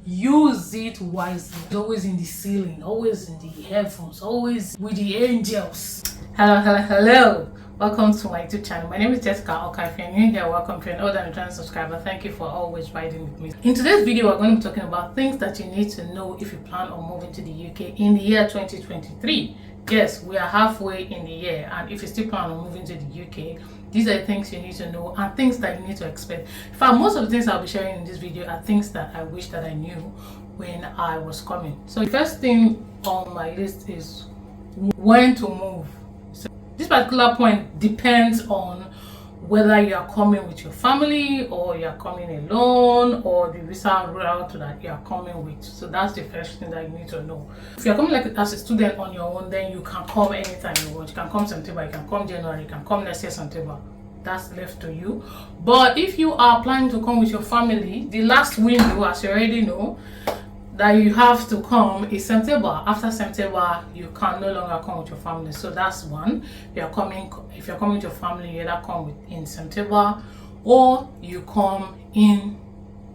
use it wisely. It's always in the ceiling, always in the headphones, always with the angels. Hello. Welcome to my YouTube channel. My name is Jessica. Okay, if you're new here, welcome. If you're an older and returning subscriber, thank you for always riding with me. In today's video, we're going to be talking about things that you need to know if you plan on moving to the UK in the year 2023. Yes, we are halfway in the year, and if you still plan on moving to the UK, these are things you need to know and things that you need to expect. In fact, most of the things I'll be sharing in this video are things that I wish that I knew when I was coming. So the first thing on my list is when to move. So this particular point depends on whether you are coming with your family or you are coming alone, or the visa route that you are coming with. So that's the first thing that you need to know. If you're coming like as a student on your own, then you can come anytime you want. You can come September, you can come January, you can come next year September. That's left to you. But if you are planning to come with your family, the last window, as you already know, that you have to come is September. After September, you can no longer come with your family. So that's one. If you're coming with your family, you either come in September, or you come in,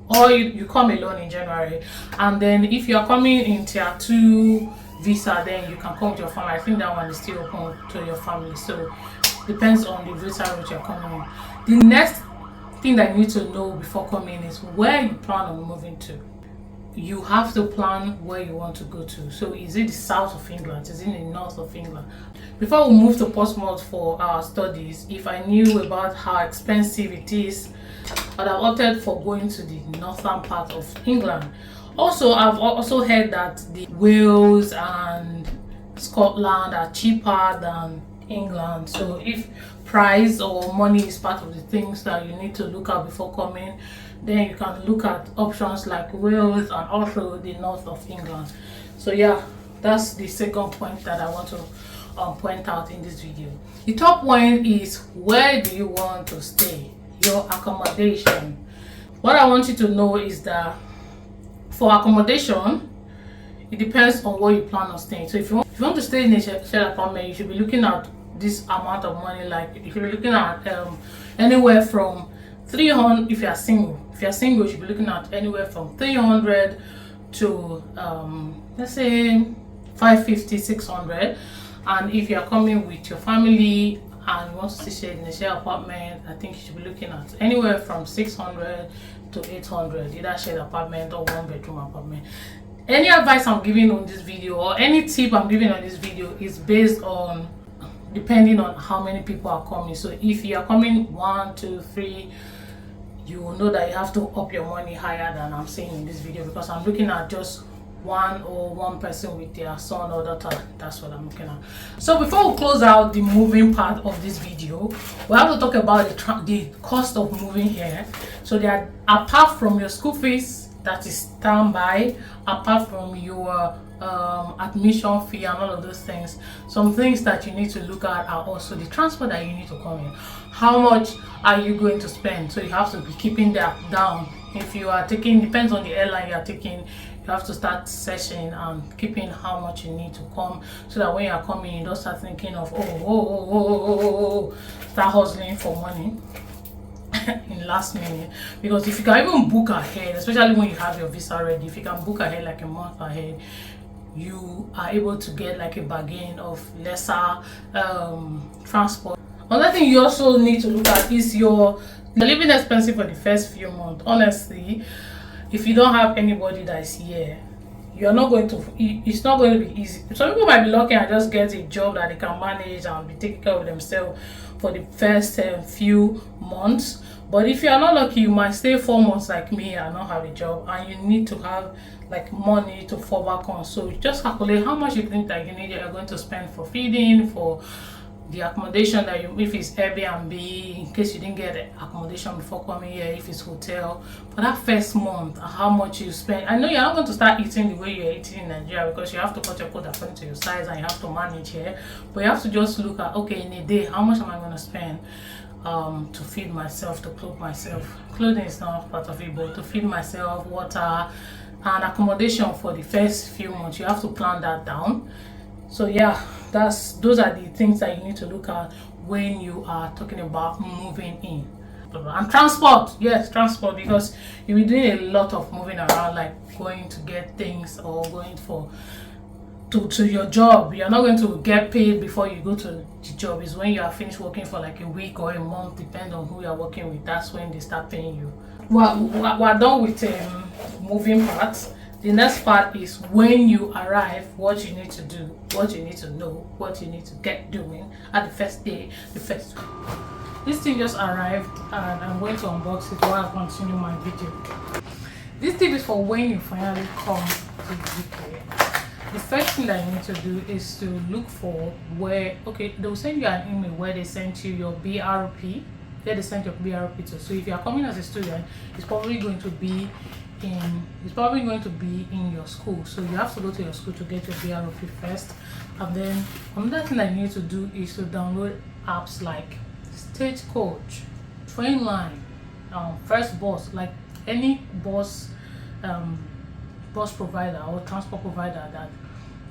or you come alone in January. And then if you're coming in tier 2 visa, then you can come with your family. I think that one is still open to your family. So depends on the visa route you're coming in. The next thing that you need to know before coming is where you plan on moving to. You have to plan where you want to go to. So is it the south of England? Is it the north of England? Before we move to Portsmouth for our studies, if I knew about how expensive it is, I'd have opted for going to the northern part of England. Also, I've also heard that the Wales and Scotland are cheaper than England. So if price or money is part of the things that you need to look at before coming, then you can look at options like Wales and also the north of England. So yeah, that's the second point that I want to point out in this video. The top one is, where do you want to stay? Your accommodation. What I want you to know is that for accommodation, it depends on where you plan on staying. So if you want to stay in a shared apartment, you should be looking at this amount of money. Like if you're looking at anywhere from 300, if you're single, you should be looking at anywhere from 300 to let's say 550, 600. And if you're coming with your family and you want to stay in a shared apartment, I think you should be looking at anywhere from 600 to 800, either shared apartment or one bedroom apartment. Any advice I'm giving on this video, or any tip I'm giving on this video, is based on depending on how many people are coming. So if you are coming 1, 2, 3, you will know that you have to up your money higher than I'm saying in this video, because I'm looking at just one person with their son or daughter. That's what I'm looking at. So before we close out the moving part of this video, we have to talk about the cost of moving here. So that apart from your school fees that is standby, apart from your admission fee and all of those things, some things that you need to look at are also the transport that you need to come in. How much are you going to spend? So you have to be keeping that down. If you are taking, depends on the airline you are taking, you have to start searching and keeping how much you need to come, so that when you are coming, you don't start thinking of start hustling for money in last minute. Because if you can even book ahead, especially when you have your visa ready, if you can book ahead like a month ahead, you are able to get like a bargain of lesser transport. Another thing you also need to look at is your living expenses for the first few months. Honestly, if you don't have anybody that is here, you're not going to, it's not going to be easy. Some people might be lucky and just get a job that they can manage and be taking care of themselves for the first few months. But if you are not lucky, you might stay 4 months like me and not have a job, and you need to have like money to fall back on. So just calculate how much you think that you're going to spend for feeding, for the accommodation that you, if it's Airbnb, in case you didn't get accommodation before coming here, if it's hotel, for that first month, how much you spend. I know you're not going to start eating the way you're eating in Nigeria, because you have to cut your code according to your size and you have to manage here. But you have to just look at, okay, in a day, how much am I going to spend to feed myself, to clothe myself. Clothing is not part of it, but to feed myself, water and accommodation for the first few months, you have to plan that down. So yeah, those are the things that you need to look at when you are talking about moving in. And transport, yes, transport, because you'll be doing a lot of moving around, like going to get things or going for to your job. You're not going to get paid before you go to the job. Is when you are finished working for like a week or a month, depending on who you're working with. That's when they start paying you. We're done with moving parts. The next part is when you arrive, what you need to do, what you need to know, what you need to get doing at the first day, the first. This thing just arrived and I'm going to unbox it while I continue my video. This tip is for when you finally come to the UK. The first thing that you need to do is to look for where, okay, they'll send you an email where they send you your BRP, where they send your BRP to. So if you are coming as a student, it's probably going to be in your school. So you have to go to your school to get your BRP first. And then another thing that you need to do is to download apps like Stagecoach, Trainline, First Bus, like any bus provider or transport provider that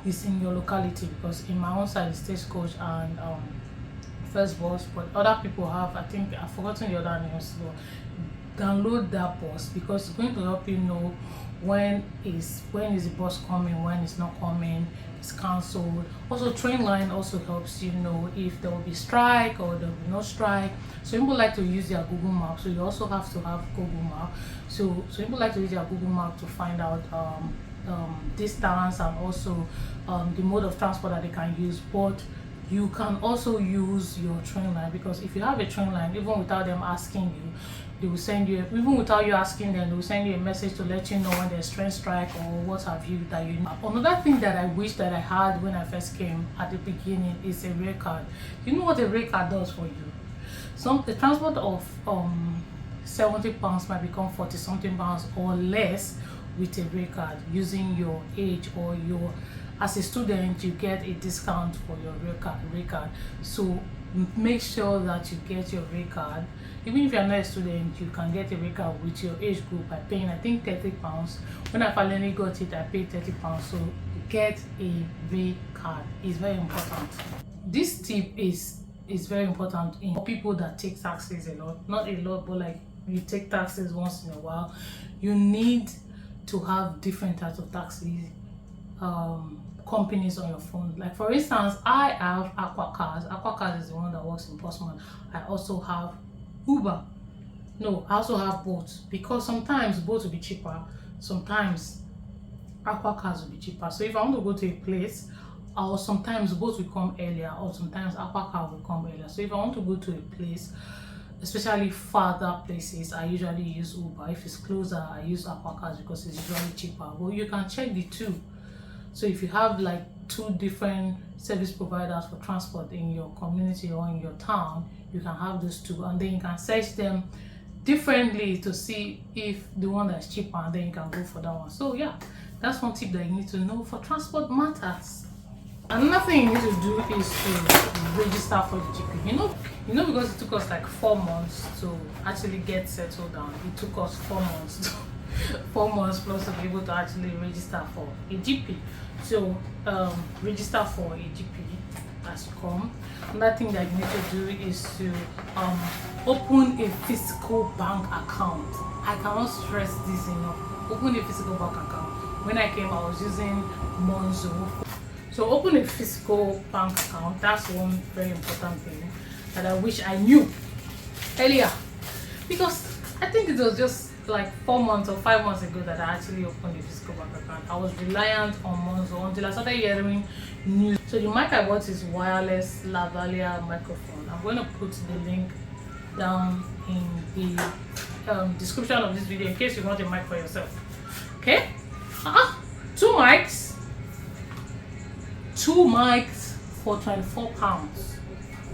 is in your locality, because in my own side is Stagecoach and First Bus, but other people have, I think I've forgotten the other names. So download that bus because it's going to help you know when is the bus coming, when it's not coming, it's cancelled. Also Trainline also helps you know if there will be strike or there will be no strike. So people like to use their Google Map, so you also have to have Google Map. So people like to use their Google Map to find out distance and also the mode of transport that they can use. But you can also use your Trainline, because if you have a Trainline, even without them asking you, they will send you, even without you asking them, they will send you a message to let you know when there's train strike or what have you that you know. Another thing that I wish that I had when I first came at the beginning is a rate card. You know what a rate card does for you? The transport of £70 might become 40 something pounds or less with a rate card using your age or your, as a student you get a discount for your rate card. So make sure that you get your rate card. Even if you're not a student, you can get a rate card with your age group by paying, I think, £30. When I finally got it, I paid £30. So get a rate card. It's very important. This tip is very important for people that take taxis a lot. Not a lot, but like you take taxis once in a while. You need to have different types of taxis companies on your phone. Like for instance, I have Aquacars. Aquacars is the one that works in Portsmouth. I also have Uber. No, I also have Bolt, because sometimes Bolt will be cheaper, sometimes Aquacars will be cheaper. So if I want to go to a place, or sometimes Bolt will come earlier, or sometimes Aquacar will come earlier. So if I want to go to a place, especially farther places, I usually use Uber. If it's closer, I use Aquacars because it's usually cheaper. But you can check the two. So if you have like two different service providers for transport in your community or in your town, you can have those two, and then you can search them differently to see if the one that's cheaper, and then you can go for that one. So yeah, that's one tip that you need to know for transport matters. Another thing you need to do is to register for the GP. You know, because it took us like 4 months to actually get settled down. It took us 4 months 4 months plus to be able to actually register for a GP. So register for a GP as you come. Another thing that you need to do is to open a physical bank account. I cannot stress this enough. Open a physical bank account. When I came, I was using Monzo. So open a physical bank account. That's one very important thing that I wish I knew earlier, because I think it was just like 4 months or 5 months ago that I actually opened a physical bank account. I was reliant on Monzo until I started hearing news. So the mic I bought is wireless lavalier microphone. I'm going to put the link down in the description of this video in case you want a mic for yourself. Okay? 2 mics for £24.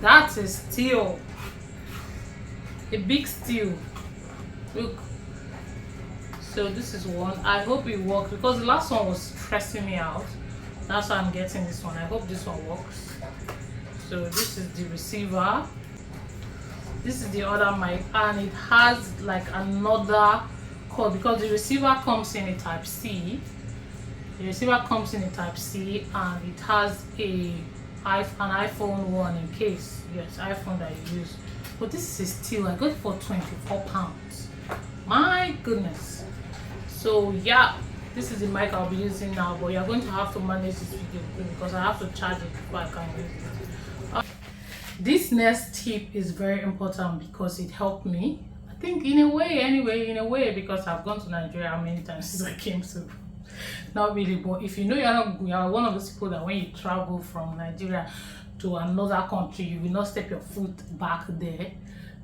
That is still a big steal. Look. So this is one. I hope it works, because the last one was stressing me out. That's why I'm getting this one. I hope this one works. So this is the receiver. This is the other mic, and it has like another cord, because the receiver comes in a type C. The receiver comes in a type C, and it has an iPhone one in case, yes, iPhone that you use, But this is still, I got it for £24. My goodness. So yeah, this is the mic I'll be using now, but you're going to have to manage this video because I have to charge it before I can use it. This next tip is very important because it helped me, I think, in a way, because I've gone to Nigeria how many times since I came to. Not really, but if you know you're one of those people that when you travel from Nigeria to another country, you will not step your foot back there.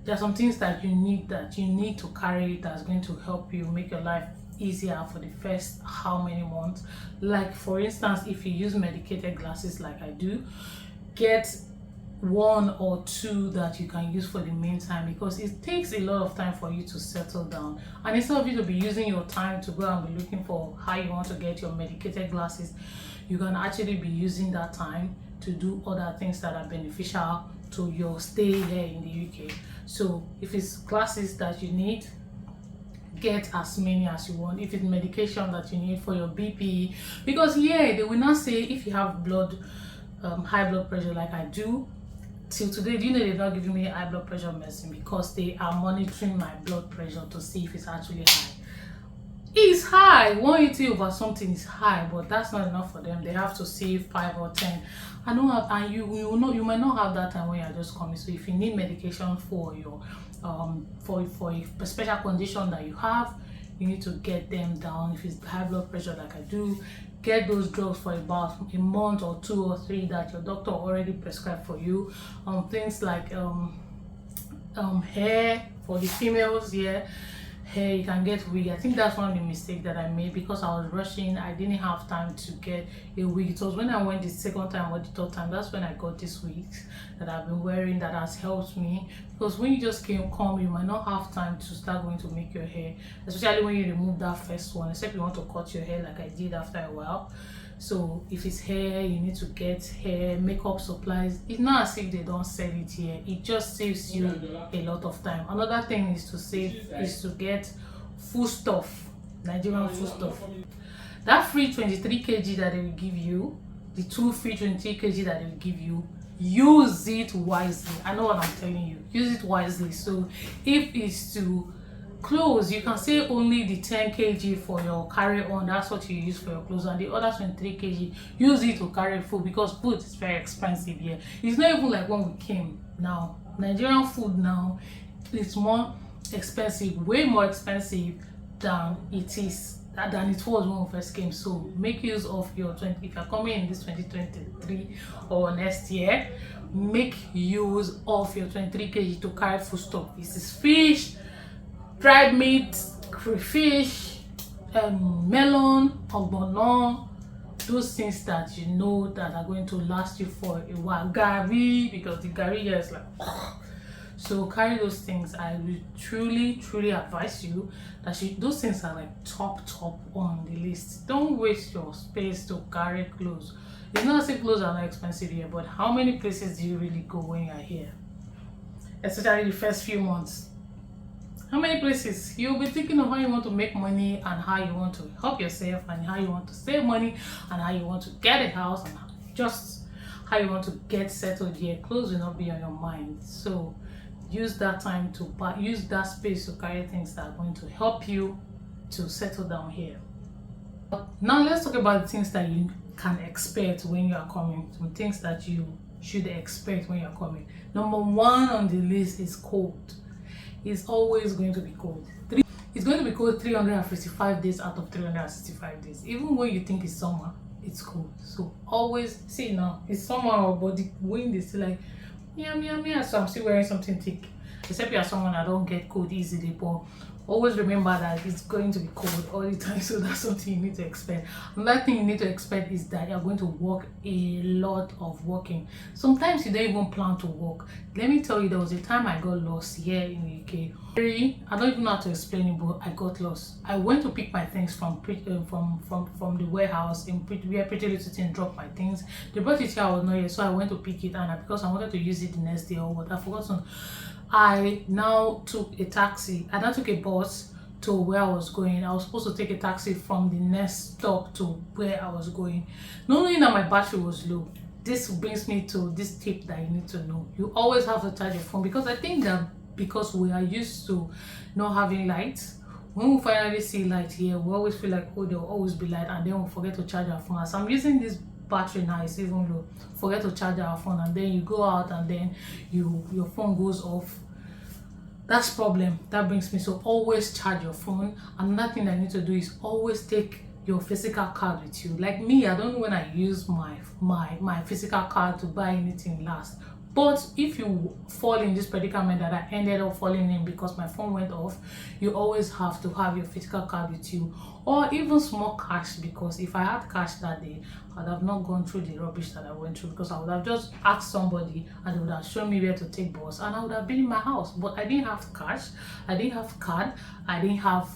There are some things that you need to carry that's going to help you make your life easier for the first how many months. Like for instance, if you use medicated glasses like I do, get one or two that you can use for the meantime, because it takes a lot of time for you to settle down, and instead of you to be using your time to go and be looking for how you want to get your medicated glasses, you can actually be using that time to do other things that are beneficial to your stay here in the UK. So if it's glasses that you need, get as many as you want. If it's medication that you need for your BP, because yeah, they will not say if you have high blood pressure like I do. Till today, do you know they're not giving me high blood pressure medicine because they are monitoring my blood pressure to see if it's actually high. It's high. 180 over something is high, but that's not enough for them. They have to see 5 or 10. I know, and you might not have that time when you're just coming. So if you need medication for your for a special condition that you have, you need to get them down. If it's high blood pressure like I do, get those drugs for about a month or 2 or 3 that your doctor already prescribed for you. Things like hair for the females, yeah. Hair, you can get wig. I think that's one of the mistakes that I made because I was rushing. I didn't have time to get a wig. It was when I went the second time or the third time, that's when I got this wigs that I've been wearing that has helped me. Because when you just come, you might not have time to start going to make your hair, especially when you remove that first one, except you want to cut your hair like I did after a while. So if it's hair, you need to get hair, makeup supplies. It's not as if they don't sell it here. It just saves you a lot of time. Another thing is to get food stuff, Nigerian food stuff. That free 23 kg that they will give you, the 2 free 23 kg that they will give you, use it wisely. I know what I'm telling you. Use it wisely. So if it's to clothes, you can say only the 10 kg for your carry on, that's what you use for your clothes, and the other 23 kg use it to carry food, because food is very expensive here. It's not even like when we came. Now Nigerian food now is more expensive, way more expensive than it was when we first came. So make use of your if you're coming in this 2023 or next year, make use of your 23 kg to carry food stuff. This is fish, dried meat, crayfish, melon, ogbono, those things that you know that are going to last you for a while. Gari, because the gari here is like so carry those things. I will truly advise you that those things are like top on the list. Don't waste your space to carry clothes. It's not as if clothes are not expensive here, but how many places do you really go when you're here, especially the first few months? How many places? You'll be thinking of how you want to make money and how you want to help yourself and how you want to save money and how you want to get a house and just how you want to get settled here. Clothes will not be on your mind. So use that time use that space to carry things that are going to help you to settle down here. Now let's talk about the things that you can expect when you are coming. Some things that you should expect when you're coming. Number 1 on the list is cold. It's always going to be cold. It's going to be cold 355 days out of 365 days. Even when you think it's summer, it's cold. So always see, now it's summer, but the wind is still like yeah. So I'm still wearing something thick. Except you're someone that don't get cold easily, but always remember that it's going to be cold all the time. So that's something you need to expect. Another thing you need to expect is that you're going to work a lot of walking. Sometimes you don't even plan to walk. Let me tell you, there was a time I got lost here in the UK. I don't even know how to explain it, but I got lost. I went to pick my things from the warehouse in where Pretty Little Thing dropped my things. They brought it here, I was not here, so I went to pick it, and because I wanted to use it the next day or what, I forgot. I now took a taxi. I now took a bus to where I was going. I was supposed to take a taxi from the next stop to where I was going, not knowing that my battery was low. this brings me to this tip that you need to know. You always have to charge your phone, because I think that because we are used to not having lights, when we finally see light here, we always feel like, oh, there will always be light, and then we forget to charge our phone. As I'm using this battery now, it's even low, forget to charge our phone, and then you go out and then your phone goes off. That's problem. That brings me, so always charge your phone. Another thing I need to do is always take your physical card with you. Like me, I don't know when I use my physical card to buy anything last. But if you fall in this predicament that I ended up falling in because my phone went off, you always have to have your physical card with you, or even small cash, because if I had cash that day, I would have not gone through the rubbish that I went through, because I would have just asked somebody and they would have shown me where to take bus, and I would have been in my house. But I didn't have cash, I didn't have card, I didn't have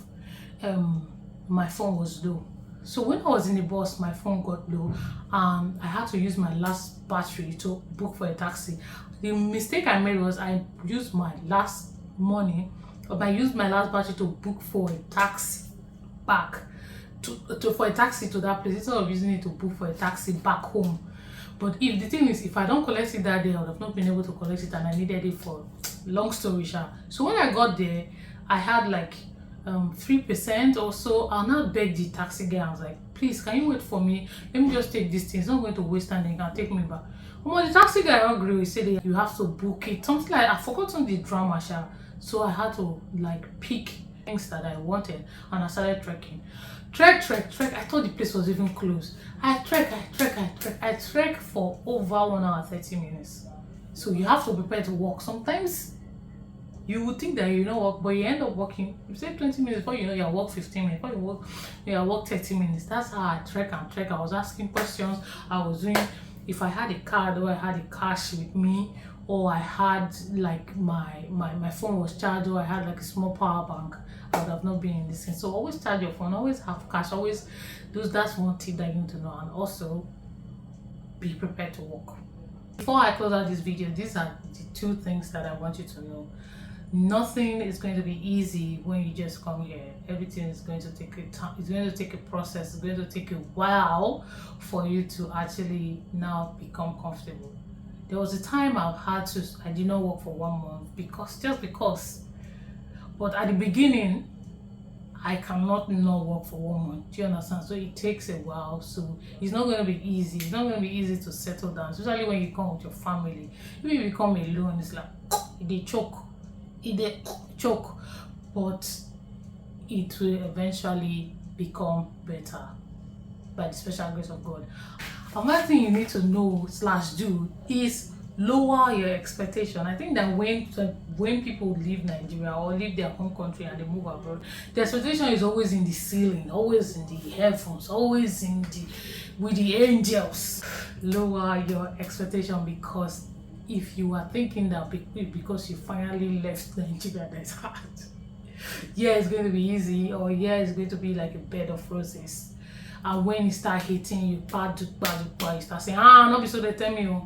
my phone was low. So when I was in the bus, my phone got low. I had to use my last battery to book for a taxi. The mistake I made was I used my last money, or I used my last battery to book for a taxi back for a taxi to that place, instead of using it to book for a taxi back home. But if the thing is, if I don't collect it that day, I would have not been able to collect it, and I needed it for long story short. So when I got there, I had like 3% or so. I'll now beg the taxi guy. I was like, please, can you wait for me? Let me just take this thing. It's not going to waste time. Then you can take me back. Well, the taxi guy agreed. He said that you have to book it. Something like, I've forgotten the drama, so I had to like pick things that I wanted, and I started trekking. Trek. I thought the place was even closed. I trek for over 1 hour 30 minutes. So you have to prepare to walk. Sometimes you would think that you know walk, but you end up walking. You say 20 minutes, before you know you walk 15 minutes, before you walk 30 minutes. That's how I trek. I was asking questions. I was doing, if I had a card or I had a cash with me, or I had like my phone was charged, or I had like a small power bank, I would have not been in this thing. So always charge your phone, always have cash, always that's one tip that you need to know. And also be prepared to walk. Before I close out this video, these are the 2 things that I want you to know. Nothing is going to be easy when you just come here. Everything is going to take a time. It's going to take a process. It's going to take a while for you to actually now become comfortable. There was a time I did not work for 1 month because. But at the beginning, I cannot not work for 1 month. Do you understand? So it takes a while. So it's not going to be easy. It's not going to be easy to settle down, especially when you come with your family. If you become alone, it's like they choke. But it will eventually become better by the special grace of God. Another thing you need to know / do is lower your expectation. I think that when people leave Nigeria or leave their home country and they move abroad, the expectation is always in the ceiling, always in the heavens, always with the angels. Lower your expectation, because if you are thinking that because you finally left Nigeria, that's hard. Yeah, it's going to be easy, or yeah, it's going to be like a bed of roses. And when you start hitting you, you start saying, not be so they tell me.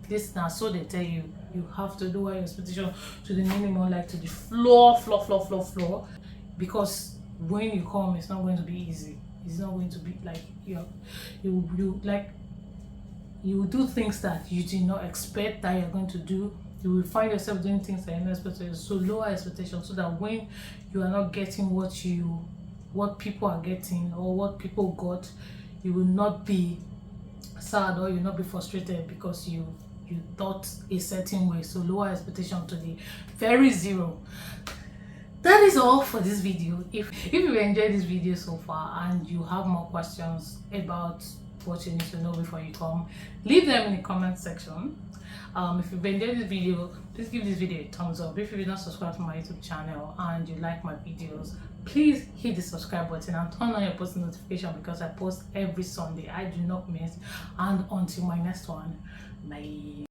This now, so they tell you, you have to lower your expectation to the minimum, like to the floor, because when you come, it's not going to be easy. It's not going to be like you will do things that you did not expect that you're going to do. You will find yourself doing things that you're not expecting. So lower expectations, so that when you are not getting what people are getting or what people got, you will not be sad, or you will not be frustrated because you thought a certain way. So lower expectation to the very zero. That is all for this video. If you enjoyed this video so far and you have more questions about what you need to know before you come, leave them in the comment section. If you've enjoyed this video, please give this video a thumbs up. If you're not subscribed to my YouTube channel and you like my videos, please hit the subscribe button and turn on your post notification, because I post every Sunday. I do not miss. And until my next one, bye.